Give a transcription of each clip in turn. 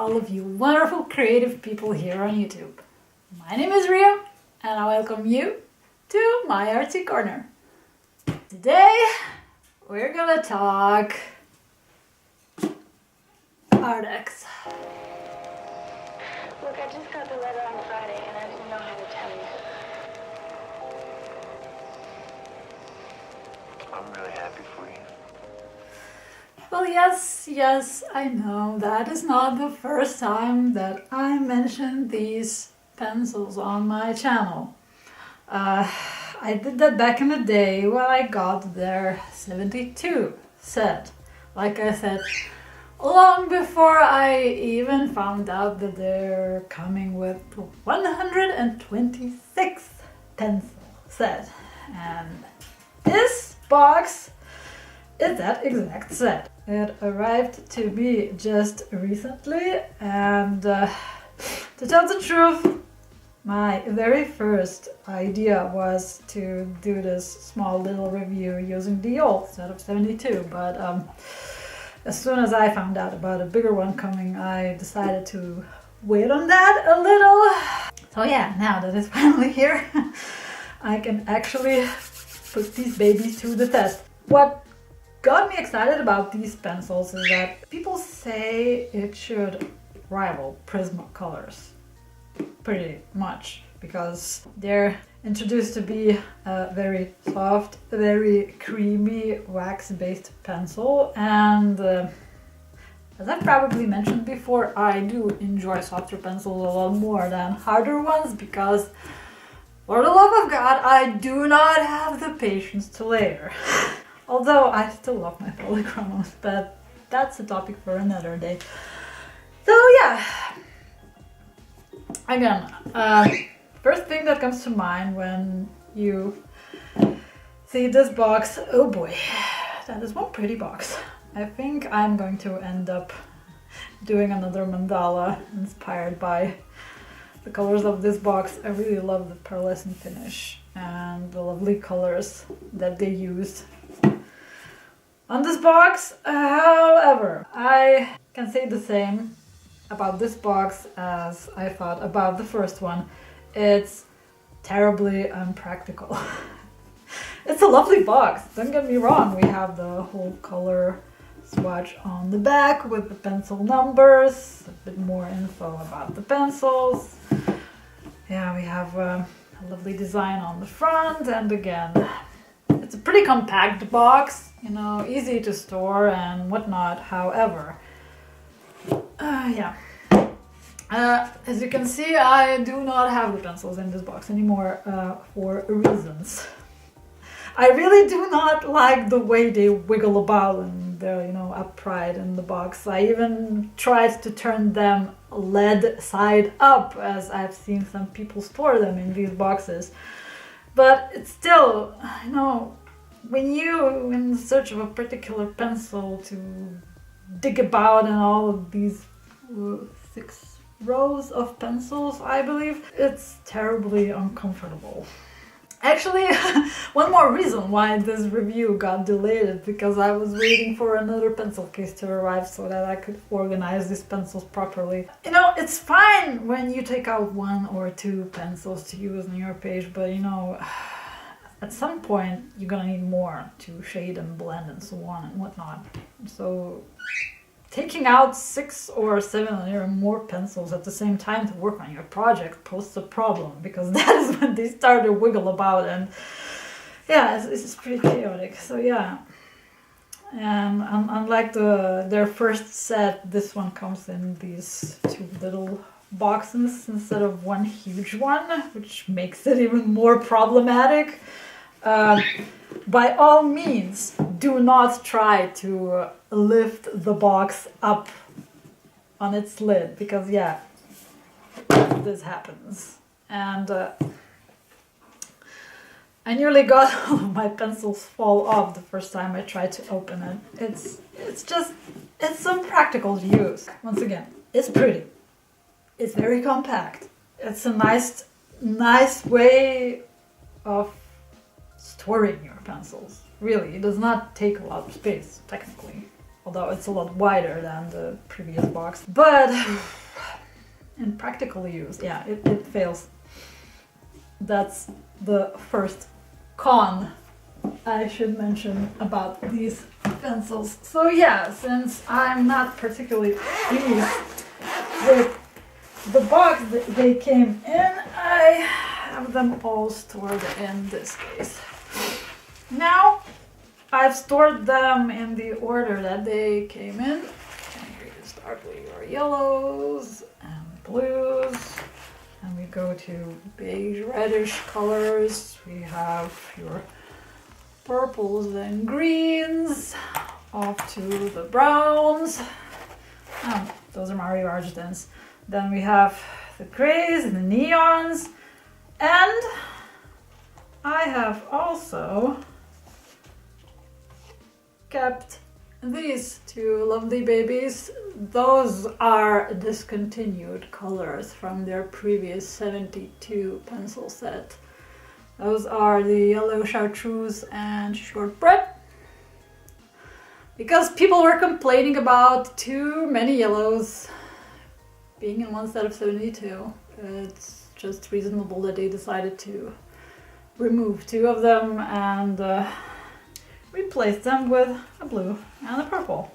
all of you wonderful creative people here on YouTube. My name is Ria and I welcome you to my artsy corner. Today we're gonna talk Arrtx. Look, I just got the letter on Friday and I didn't know how to tell you. I'm really happy for you. Well, yes, I know that is not the first time that I mentioned these pencils on my channel. I did that back in the day when I got their 72 set. Like I said, long before I even found out that they're coming with 126th pencil set. And this box is that exact set. It arrived to me just recently, and to tell the truth, my very first idea was to do this small little review using the old set of 72, but as soon as I found out about a bigger one coming, I decided to wait on that a little. So yeah, now that it's finally here, I can actually put these babies to the test. What got me excited about these pencils is that people say it should rival Prismacolors pretty much because they're introduced to be a very soft, very creamy wax-based pencil, and as I've probably mentioned before, I do enjoy softer pencils a lot more than harder ones because, for the love of God, I do not have the patience to layer. Although I still love my polychromos, but that's a topic for another day. So yeah, again, first thing that comes to mind when you see this box, oh boy, that is one pretty box. I think I'm going to end up doing another mandala inspired by the colors of this box. I really love the pearlescent finish and the lovely colors that they used on this box. However, I can say the same about this box as I thought about the first one. It's terribly unpractical. It's a lovely box, don't get me wrong. We have the whole color swatch on the back with the pencil numbers, a bit more info about the pencils. Yeah, we have a lovely design on the front, and again, it's a pretty compact box, you know, easy to store and whatnot. However, as you can see, I do not have the pencils in this box anymore for reasons. I really do not like the way they wiggle about and they're, you know, upright in the box. I even tried to turn them lead side up, as I've seen some people store them in these boxes. But it's still, you know, when you in search of a particular pencil to dig about in all of these 6 rows of pencils, I believe, it's terribly uncomfortable. Actually, one more reason why this review got delayed is because I was waiting for another pencil case to arrive so that I could organize these pencils properly. You know, it's fine when you take out 1 or 2 pencils to use on your page, but you know, at some point you're gonna need more to shade and blend and so on and whatnot. So taking out 6 or 7 or more pencils at the same time to work on your project poses a problem, because that is when they start to wiggle about, and yeah, it's pretty chaotic. So yeah, and unlike their first set, this one comes in these 2 little boxes instead of 1 huge one, which makes it even more problematic. By all means, do not try to lift the box up on its lid, because yeah, this happens. And I nearly got all of my pencils fall off the first time I tried to open it. It's impractical to use. Once again, it's pretty. It's very compact. It's a nice way of storing your pencils. Really, it does not take a lot of space, technically. although it's a lot wider than the previous box. But in practical use, yeah, it fails. That's the first con I should mention about these pencils. So yeah, since I'm not particularly pleased with the box that they came in, I have them all stored in this case. Now I've stored them in the order that they came in. And here you start with your yellows and blues. And we go to beige reddish colors. We have your purples and greens, off to the browns. Oh, those are Mario Argentins. Then we have the grays and the neons. And I have also kept these two lovely babies. Those are discontinued colors from their previous 72 pencil set. Those are the yellow chartreuse and shortbread. Because people were complaining about too many yellows being in one set of 72. It's just reasonable that they decided to remove 2 of them and replace them with a blue and a purple.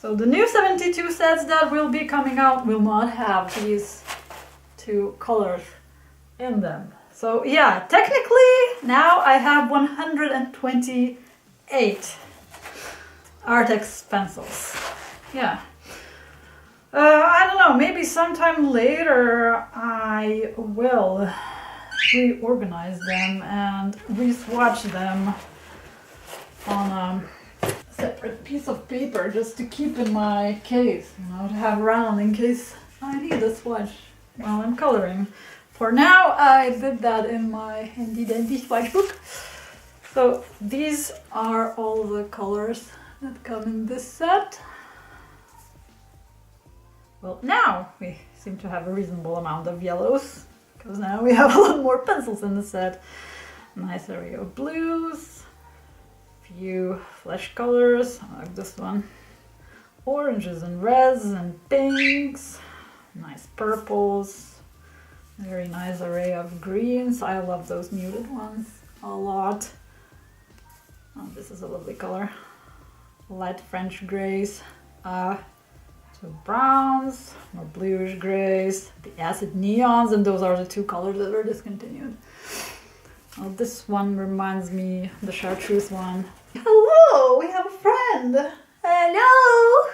So the new 72 sets that will be coming out will not have these 2 colors in them. So yeah, technically now I have 128 Arrtx pencils. Yeah. I don't know, maybe sometime later I will reorganize them and re-swatch them on a separate piece of paper just to keep in my case, you know, to have around in case I need a swatch while I'm coloring. For now, I did that in my handy dandy swatch book. So these are all the colors that come in this set. Well, now we seem to have a reasonable amount of yellows, because now we have a lot more pencils in the set. Nice area of blues, few flesh colors, like this one, oranges and reds and pinks, nice purples, very nice array of greens. I love those muted ones a lot. Oh, this is a lovely color. Light French grays, two browns, more bluish grays, the acid neons, and those are the 2 colors that were discontinued. Oh, this one reminds me, the chartreuse one. Hello, we have a friend. Hello.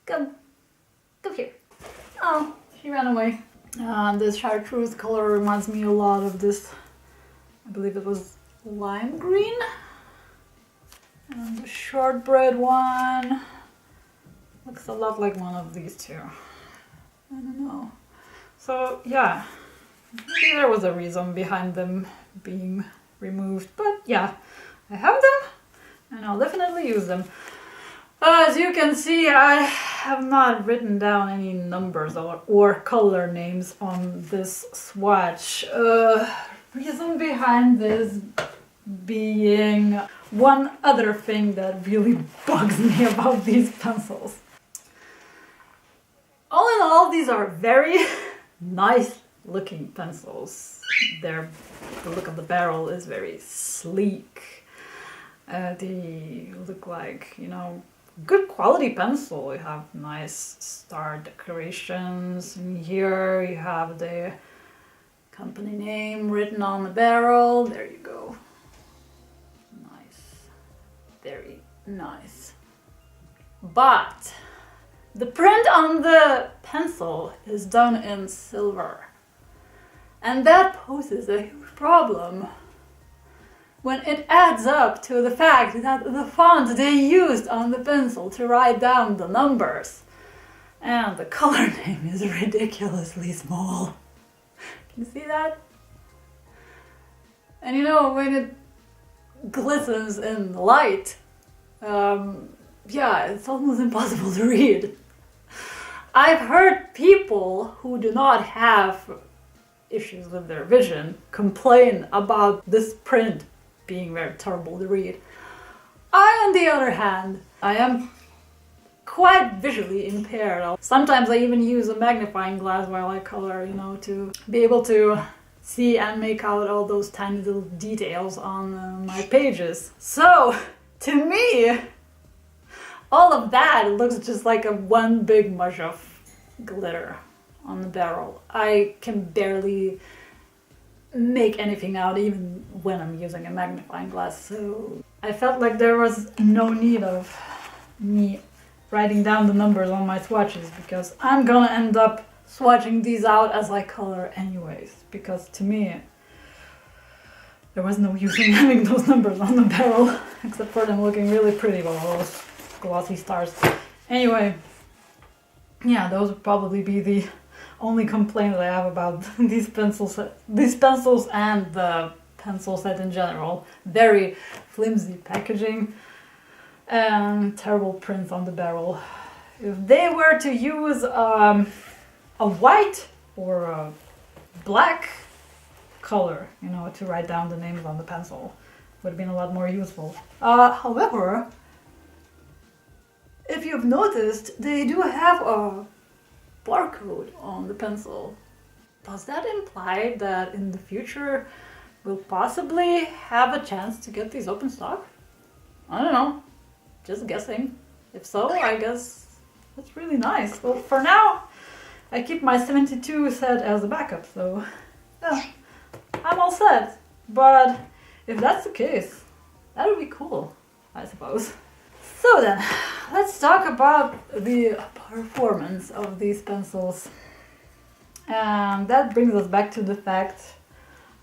Come here. Oh, she ran away. This chartreuse color reminds me a lot of this, I believe it was lime green. And the shortbread one looks a lot like one of these 2. I don't know. So yeah, maybe there was a reason behind them being removed, but yeah, I have them and I'll definitely use them. As you can see, I have not written down any numbers or color names on this swatch. Reason behind this being one other thing that really bugs me about these pencils. All in all, these are very nice looking pencils. The look of the barrel is very sleek. They look like, you know, good quality pencil. You have nice star decorations. And here you have the company name written on the barrel. There you go. Nice. Very nice. But the print on the pencil is done in silver. And that poses a huge problem when it adds up to the fact that the font they used on the pencil to write down the numbers and the color name is ridiculously small. Can you see that? And you know, when it glistens in the light, yeah, it's almost impossible to read. I've heard people who do not have issues with their vision complain about this print being very terrible to read. I, on the other hand, I am quite visually impaired. Sometimes I even use a magnifying glass while I color, you know, to be able to see and make out all those tiny little details on my pages. So, to me, all of that looks just like a one big mush of glitter on the barrel. I can barely make anything out even when I'm using a magnifying glass, so I felt like there was no need of me writing down the numbers on my swatches, because I'm gonna end up swatching these out as I color anyways, because to me there was no use in having those numbers on the barrel except for them looking really pretty with all those glossy stars. Anyway, yeah, those would probably be the only complaint that I have about these pencils and the pencil set in general. Very flimsy packaging and terrible prints on the barrel. If they were to use a white or a black color, you know, to write down the names on the pencil, would have been a lot more useful. However, if you've noticed, they do have a barcode on the pencil. Does that imply that in the future we'll possibly have a chance to get these open stock? I don't know, just guessing. If so, I guess that's really nice. Well, for now, I keep my 72 set as a backup, so yeah, I'm all set. But if that's the case, that would be cool, I suppose. So then, let's talk about the performance of these pencils. And that brings us back to the fact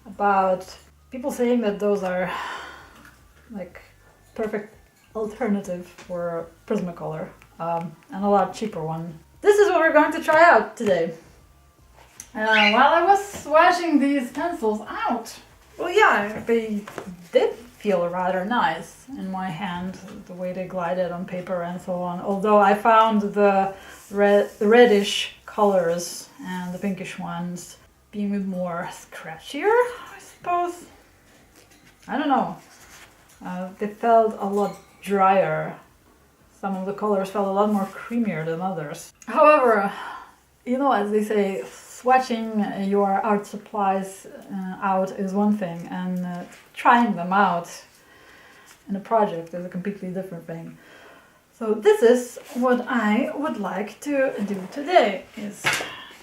about people saying that those are like perfect alternative for Prismacolor, and a lot cheaper one. This is what we're going to try out today. While I was swatching these pencils out, well, yeah, they did feel rather nice in my hand, the way they glided on paper and so on. Although I found the reddish colors and the pinkish ones being a bit more scratchier, I suppose. I don't know. They felt a lot drier. Some of the colors felt a lot more creamier than others. However, you know, as they say, swatching your art supplies out is one thing, and trying them out in a project is a completely different thing. So this is what I would like to do today, is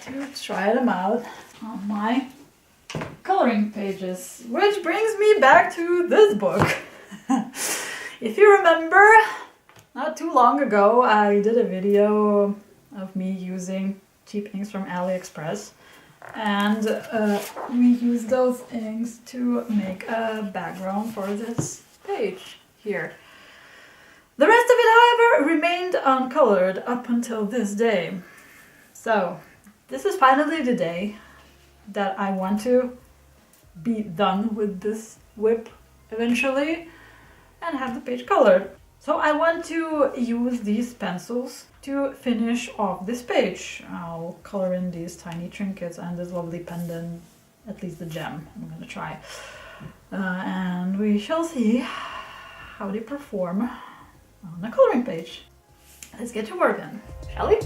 to try them out on my coloring pages, which brings me back to this book. If you remember, not too long ago I did a video of me using cheap inks from Arrtx, and we used those inks to make a background for this page here. The rest of it, however, remained uncolored up until this day. So this is finally the day that I want to be done with this whip eventually and have the page colored. So I want to use these pencils to finish off this page. I'll color in these tiny trinkets and this lovely pendant, at least the gem I'm gonna try. And we shall see how they perform on the coloring page. Let's get to work then, shall we?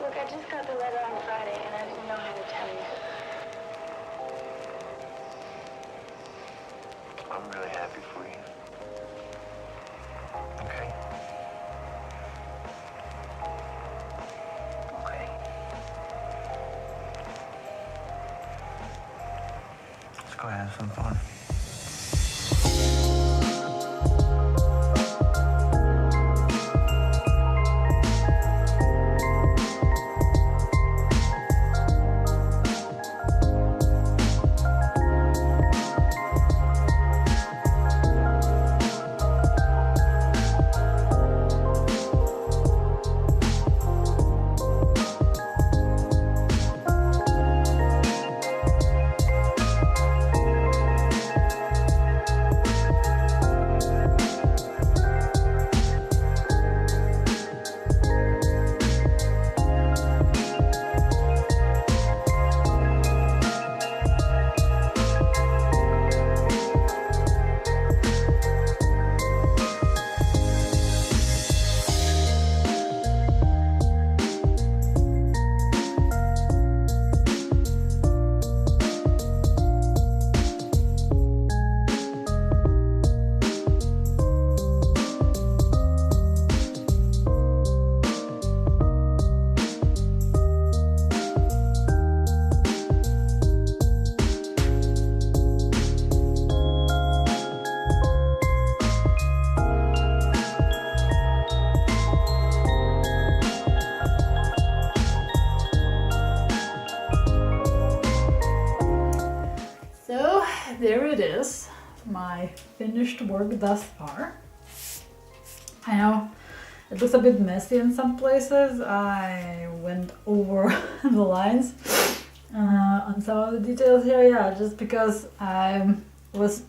Look, I just got the letter on Friday, and I didn't know how to tell you. I'm really happy for you. Okay? Okay. Let's go have some fun. So there it is, my finished work thus far. I know it looks a bit messy in some places. I went over the lines on some of the details here, yeah, just because I was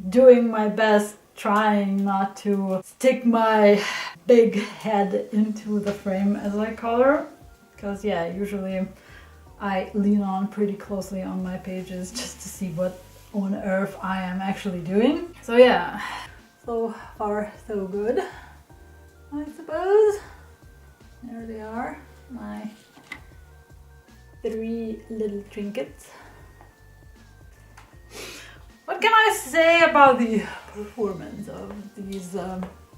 doing my best trying not to stick my big head into the frame as I color, because yeah, usually I lean on pretty closely on my pages just to see what on earth I am actually doing. So yeah, so far so good, I suppose. There they are, my 3 little trinkets. What can I say about the performance of these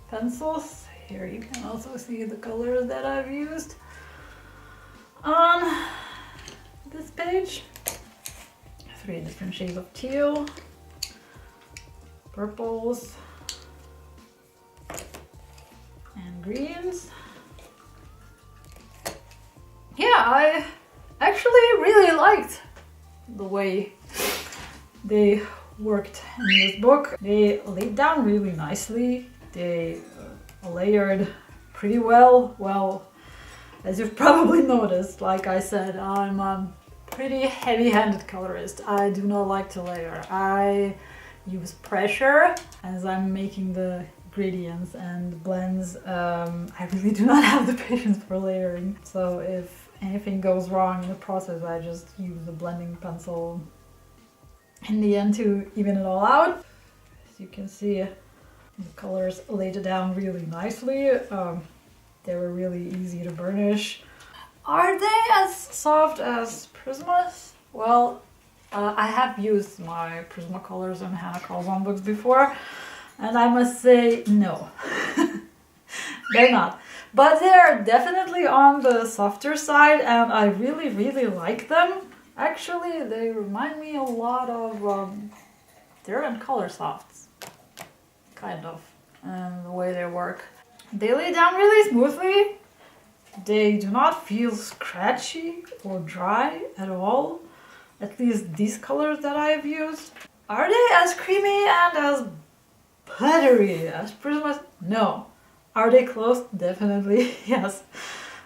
pencils? Here you can also see the colors that I've used on this page. 3 different shades of teal, purples, and greens. Yeah, I actually really liked the way they worked in this book. They laid down really nicely. They layered pretty well. Well, as you've probably noticed, like I said, I'm a pretty heavy-handed colorist. I do not like to layer. I use pressure as I'm making the gradients and blends. I really do not have the patience for layering. So if anything goes wrong in the process, I just use a blending pencil in the end to even it all out. As you can see, the colors laid it down really nicely. They were really easy to burnish. Are they as soft as Prismas? Well, I have used my Prismacolors and Hannah Carlson books before, and I must say no. They're not. But they're definitely on the softer side, and I really, really like them. Actually, they remind me a lot of they're in Color Softs, kind of, and the way they work. They lay down really smoothly. They do not feel scratchy or dry at all. At least these colors that I've used. Are they as creamy and as buttery as Prismas? No. Are they close? Definitely yes.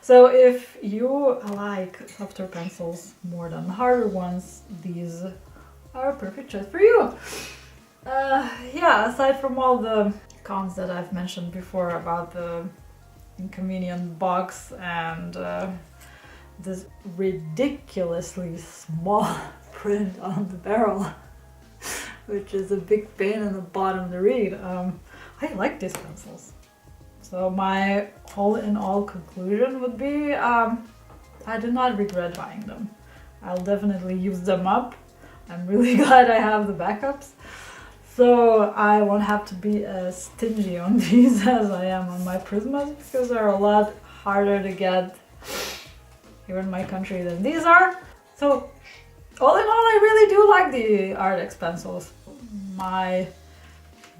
So if you like softer pencils more than harder ones, these are a perfect choice for you. Yeah, aside from all the cons that I've mentioned before about the inconvenient box and this ridiculously small print on the barrel, which is a big pain in the bottom to read, I like these pencils. So my all in all conclusion would be I do not regret buying them. I'll definitely use them up. I'm really glad I have the backups. So I won't have to be as stingy on these as I am on my Prismas, because they're a lot harder to get here in my country than these are. So all in all, I really do like the Arrtx pencils. My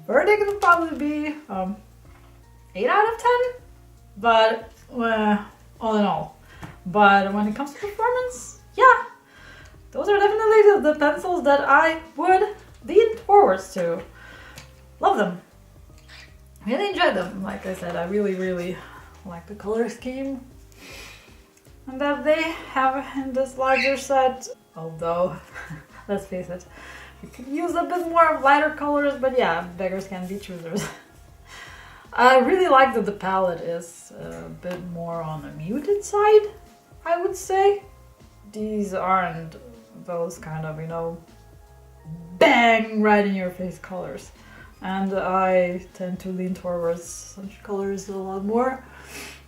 verdict would probably be 8 out of 10, but all in all. But when it comes to performance, yeah, those are definitely the pencils that I would lean towards to. Love them. Really enjoyed them. Like I said, I really like the color scheme and that they have in this larger set. Although, let's face it, you could use a bit more of lighter colors, but yeah, beggars can be choosers. I really like that the palette is a bit more on the muted side, I would say. These aren't those kind of, you know, bang right in your face colors. And I tend to lean towards such colors a lot more.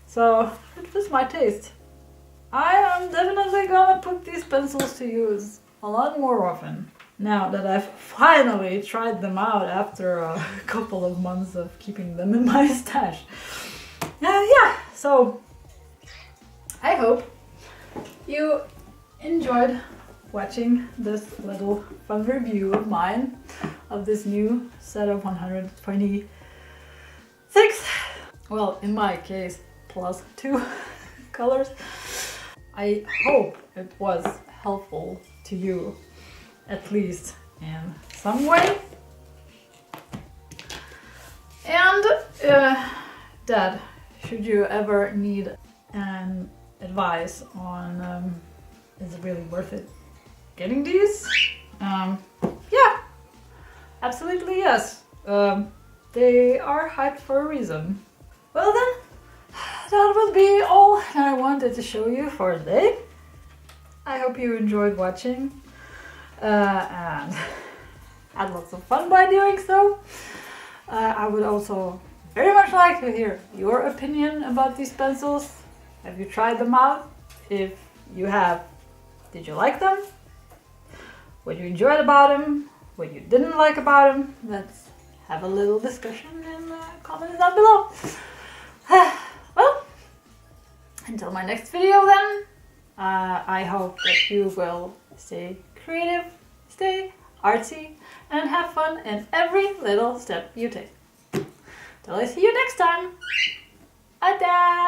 So it fits my taste. I am definitely gonna put these pencils to use a lot more often now that I've finally tried them out after a couple of months of keeping them in my stash. Yeah, so I hope you enjoyed watching this little fun review of mine of this new set of 126, well, in my case, plus 2 colors. I hope it was helpful to you, at least in some way. And Dad, should you ever need an advice on is it really worth it getting these? Yeah, absolutely yes. They are hyped for a reason. Well then, that would be all I wanted to show you for today. I hope you enjoyed watching and had lots of fun by doing so. I would also very much like to hear your opinion about these pencils. Have you tried them out? If you have, did you like them? What you enjoyed about them? What you didn't like about them? Let's have a little discussion in the comments down below. Well, until my next video then, I hope that you will stay creative, stay artsy, and have fun in every little step you take. Till I see you next time. Ada!